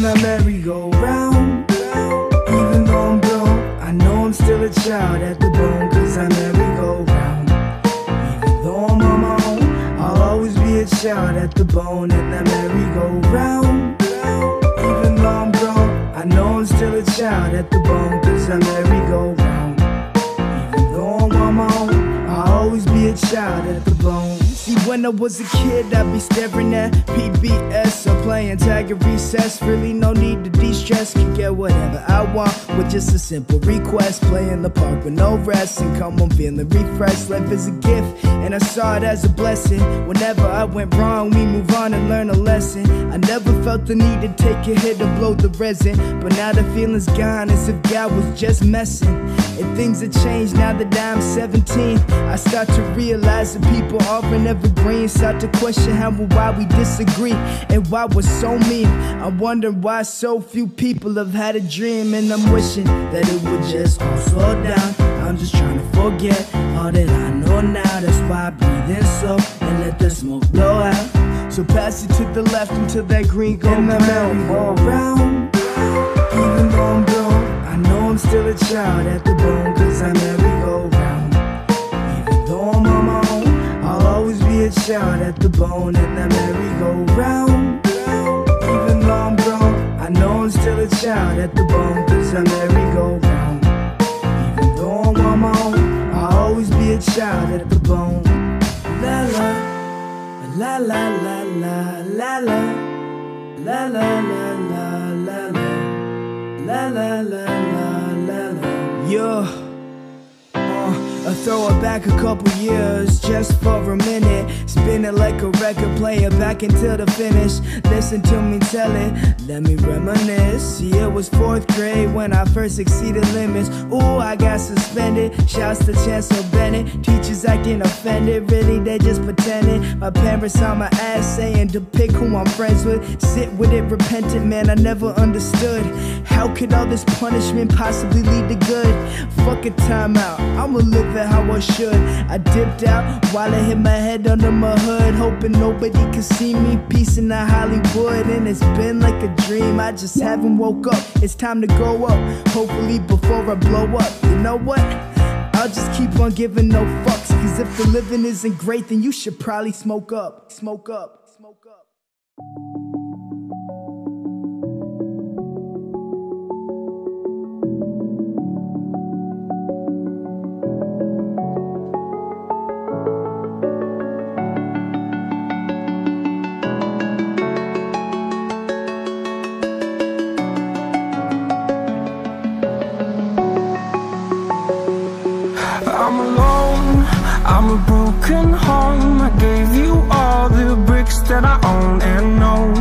the merry-go-round. Even though I'm grown, I know I'm still a child at the bone, cause I merry-go-round. Even though I'm on my own, I'll always be a child at the bone and the merry-go-round. Even though I'm grown, I know I'm still a child at the bone, cause I merry-go-round. Even though I'm on my own, I'll always be a child at the bone. See, when I was a kid, I'd be staring at PBS or playing tag at recess. Really no need to de-stress, can get whatever I want with just a simple request. Play in the park with no rest and come home feeling refreshed. Life is a gift and I saw it as a blessing. Whenever I went wrong, we move on and learn a lesson. I never felt the need to take a hit to blow the resin, but now the feeling's gone as if God was just messing. And things have changed now that I'm 17. I start to realize that people offering evergreen. Start to question how and why we disagree and why we're so mean. I wonder why so few people have had a dream, and I'm wishing that it would just all slow down. I'm just trying to forget all that I know now. That's why I breathe in slow and let the smoke blow out. So pass it to the left until that green goes merry-go-round. Even though I'm grown, I know I'm still a child at the bone, cause I merry-go-round. Even though I'm on my own, I'll always be a child at the bone and the merry-go-round. Even though I'm grown, I know I'm still a child at the bone, cause I merry-go-round. Even though I'm on my own, I'll always be a child at the bone. La la, la la la la la la, la la la la la la, la la la la la. Yeah. I throw it back a couple years just for a minute. Spin it like a record player back until the finish. Listen to me tell it, let me reminisce. See, it was 4th grade when I first exceeded limits. Ooh, I got suspended. Shouts to Chancellor Bennett. Teachers acting offended, really they just pretending. My parents on my ass saying to pick who I'm friends with. Sit with it repentant, man, I never understood. How could all this punishment possibly lead to good? Fuck a timeout, I'ma live it how I should. I dipped out while I hit my head under my hood, hoping nobody could see me. Peace in the Hollywood, and it's been like a dream. I just haven't woke up. It's time to grow up, hopefully before I blow up. You know what? I'll just keep on giving no fucks, cause if the living isn't great, then you should probably smoke up. Smoke up. Smoke up. I'm alone, I'm a broken home. I gave you all the bricks that I own and know.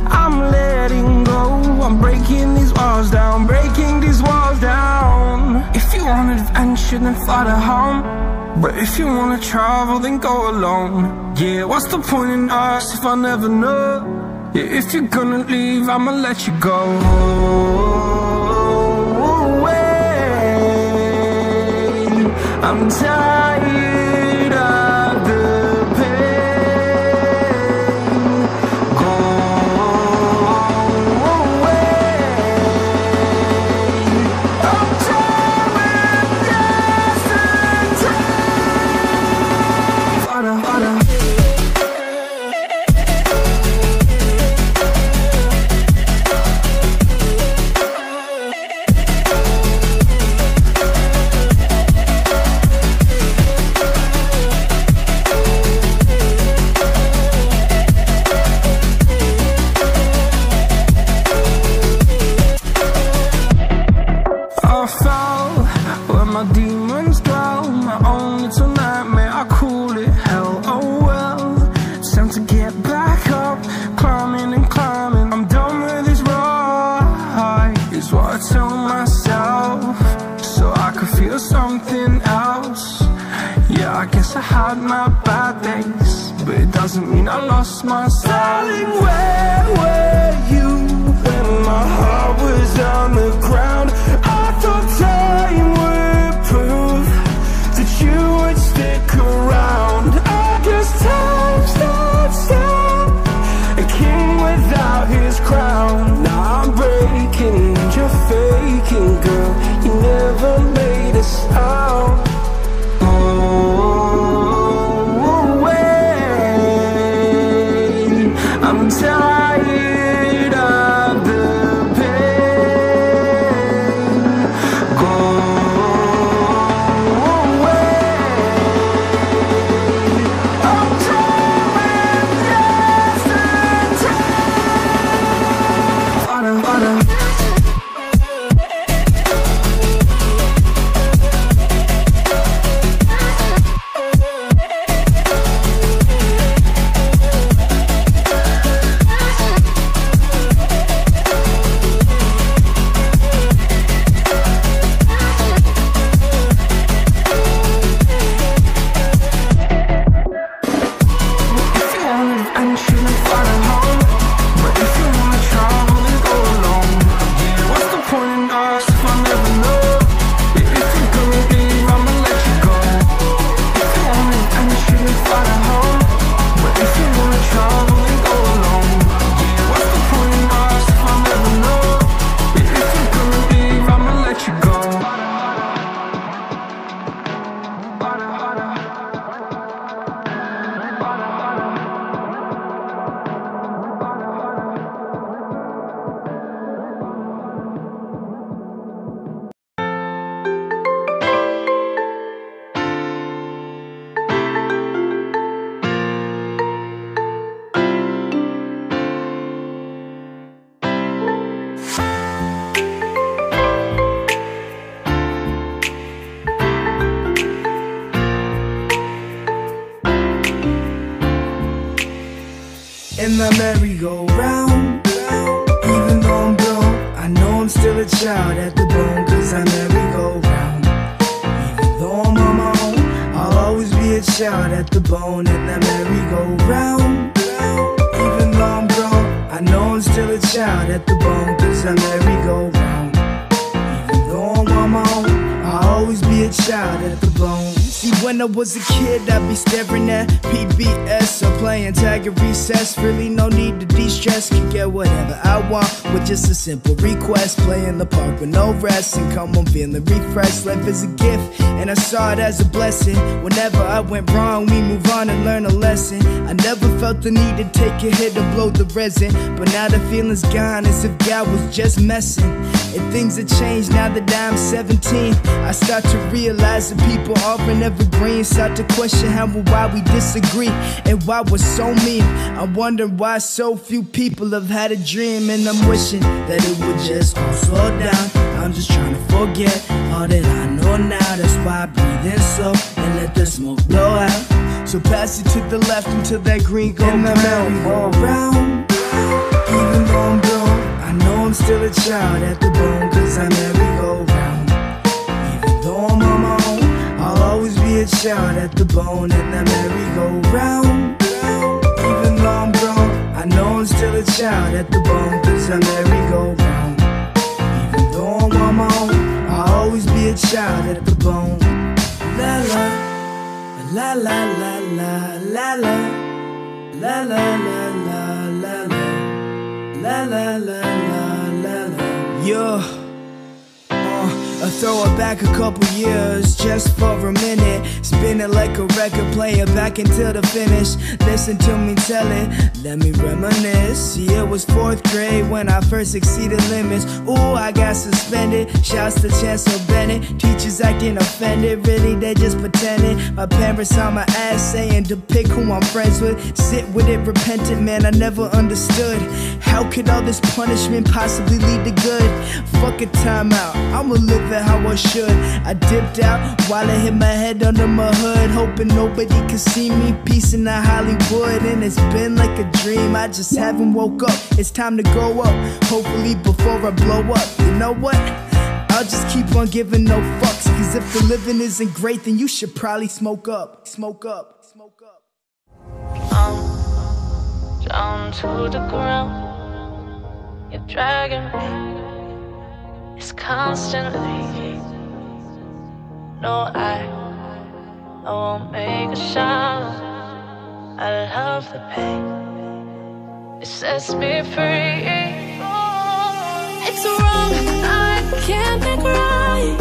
I'm letting go, I'm breaking these walls down, breaking these walls down. If you want adventure, then fly to home. But if you wanna travel, then go alone. Yeah, what's the point in us if I never know? Yeah, if you're gonna leave, I'ma let you go. I'm tired of the pain. Go away. I'm tired just in time. Harder, harder. My demons dwell, my own little nightmare, I call it hell, oh well. It's time to get back up, climbing and climbing. I'm done with this ride, is what I tell myself, so I could feel something else. Yeah, I guess I had my bad days, but it doesn't mean I lost my style. Darling, where were you when my heart was on the ground? I thought time would prove that you would stick around. I guess time stood still, a king without his crown. Now in the merry-go-round. Even though I'm grown, I know I'm still a child at the bone, cause I merry-go-round. Even though I'm on my own, I'll always be a child at the bone in the merry-go-round. Even though I'm grown, I know I'm still a child at the bone, cause I merry-go-round. Even though I'm on my own, I'll always be a child at the bone. See, when I was a kid, I'd be staring at PBS or playing tag at recess. Really no need to de-stress, can get whatever I want with just a simple request. Play in the park with no rest and come home feeling refreshed. Life is a gift and I saw it as a blessing. Whenever I went wrong, we move on and learn a lesson. I never felt the need to take a hit to blow the resin, but now the feeling's gone as if God was just messing. And things have changed now that I'm 17. I start to realize that people aren't evergreen. Start to question how and why we disagree and why we're so mean. I wonder why so few people have had a dream, and I'm wishing that it would just all slow down. I'm just trying to forget all that I know now. That's why I breathe in slow and let the smoke blow out. So pass it to the left until that green goes round. Even though I'm grown, I know I'm still a child at the bone, cause I merry-go-round. Even though I'm on my own, I'll always be a child at the bone and the merry-go-round. Even though I'm grown, I know I'm still a child at the bone, cause I merry-go-round. Even though I'm on my own, I'll always be a child at the bone. La la, la la la la la la, la la la la la la, la la la la la. Yeah. I throw it back a couple years just for a minute. Spin it like a record player back until the finish. Listen to me tell it, let me reminisce. See, it was 4th grade when I first exceeded limits. Ooh, I got suspended. Shouts to Chancellor Bennett. Teachers acting offended, really they just pretending. My parents on my ass saying to pick who I'm friends with. Sit with it repentant, man, I never understood. How could all this punishment possibly lead to good? Fuck a timeout, I'ma live it how I should. I dipped out while I hit my head under my hood, hoping nobody could see me. Peace in the Hollywood, and it's been like a dream. I just haven't woke up. It's time to grow up, hopefully before I blow up. You know what? I'll just keep on giving no fucks, cause if the living isn't great, then you should probably smoke up. Smoke up. Smoke up. I'm down to the ground. You're dragging me. It's constantly. No, I won't make a sound. I love the pain. It sets me free. It's wrong, I can't make right.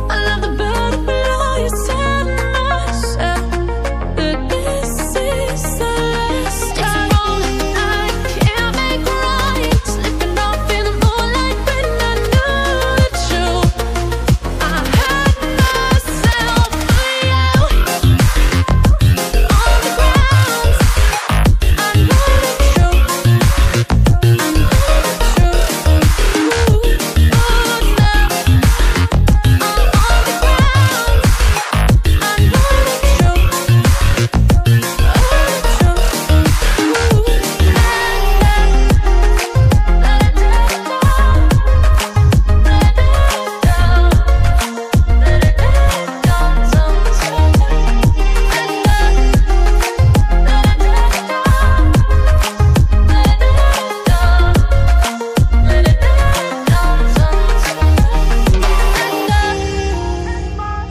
I love the bird below you said myself. But this is the last time. It's wrong, I can't make right. Slipping off in the moonlight when I knew the truth. I had myself free out on the ground. I know the truth. I know the truth. Oh, now I'm on the ground. I know the truth.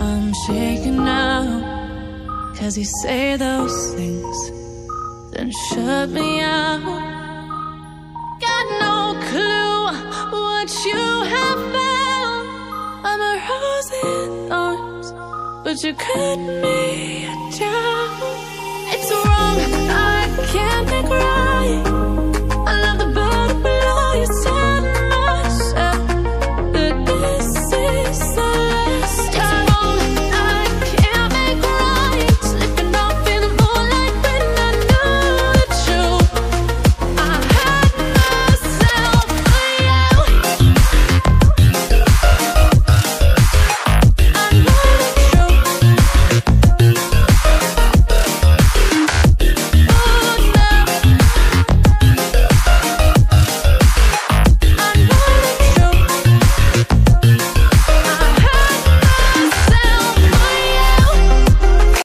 I'm shaking now, 'cause you say those things, then shut me out. Got no clue what you have found. I'm a rose in thorns, but you cut me down. It's wrong, I can't make right.